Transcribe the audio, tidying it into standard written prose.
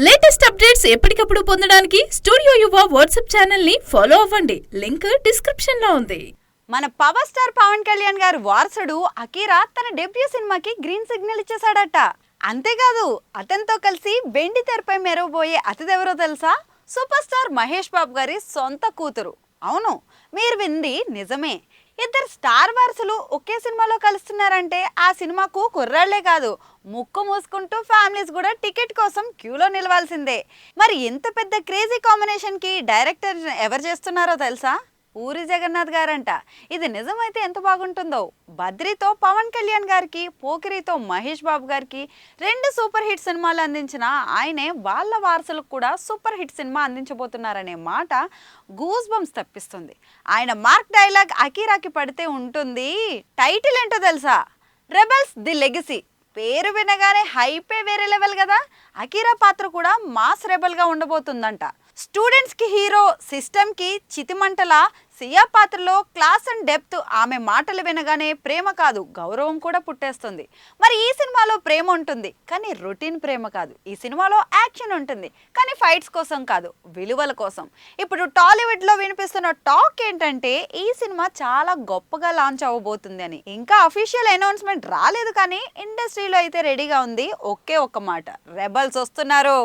Latest updates ఎప్పటికప్పుడు పొందడానికి studio యువ వాట్సాప్ ఛానల్ ని ఫాలో అవ్వండి. లింక్ డిస్క్రిప్షన్ లో ఉంది. మన పవర్ స్టార్ పవన్ కళ్యాణ్ గారు వారసుడు అకీరా తన డెబ్యూ సినిమాకి గ్రీన్ సిగ్నల్ ఇచ్చేశాడట. అంతేకాదు అతనితో కలిసి వెండి తెరపై మెరవబోయే అతిథెవరో తెలుసా? సూపర్ స్టార్ మహేష్ బాబు గారి సొంత కూతురు. అవును, మీరు వింది నిజమే. ఇద్దరు స్టార్ వారసులు ఒకే సినిమాలో కలుస్తున్నారంటే ఆ సినిమాకు కుర్రాళ్లే కాదు, ముక్కు మూసుకుంటూ ఫ్యామిలీస్ కూడా టికెట్ కోసం క్యూలో నిలవాల్సిందే. మరి ఇంత పెద్ద క్రేజీ కాంబినేషన్ కి డైరెక్టర్ ఎవరు చేస్తున్నారో తెలుసా? పూరి జగన్నాథ్ గారంట. ఇది నిజమైతే ఎంత బాగుంటుందో. బద్రీతో పవన్ కళ్యాణ్ గారికి, పోకిరితో మహేష్ బాబు గారికి 2 సూపర్ హిట్ సినిమాలు అందించిన ఆయనే వాళ్ళ వారసులకు కూడా సూపర్ హిట్ సినిమా అందించబోతున్నారనే మాట గూస్ బంప్స్ తెప్పిస్తుంది. ఆయన మార్క్ డైలాగ్ అకీరాకి పడితే ఉంటుంది. టైటిల్ ఏంటో తెలుసా? Rebels the legacy. పేరు వినగానే హైపే వేరే లెవెల్ కదా. అకీరా పాత్ర కూడా మాస్ రెబల్ గా ఉండబోతుందంట. స్టూడెంట్స్ కి హీరో, సిస్టమ్ కి చితిమంటల సియా పాత్రలో క్లాస్ అండ్ డెప్త్. ఆమె మాటలు వినగానే ప్రేమ కాదు, గౌరవం కూడా పుట్టేస్తుంది. మరి ఈ సినిమాలో ప్రేమ ఉంటుంది, కానీ రొటీన్ ప్రేమ కాదు. ఈ సినిమాలో యాక్షన్ ఉంటుంది, కానీ ఫైట్స్ కోసం కాదు, విలువల కోసం. ఇప్పుడు టాలీవుడ్ లో వినిపిస్తున్న టాక్ ఏంటంటే ఈ సినిమా చాలా గొప్పగా లాంచ్ అవ్వబోతుంది అని. ఇంకా అఫీషియల్ అనౌన్స్మెంట్ రాలేదు, కానీ ఇండస్ట్రీలో అయితే రెడీగా ఉంది ఒకే ఒక్క మాట: రెబల్స్ వస్తున్నారు.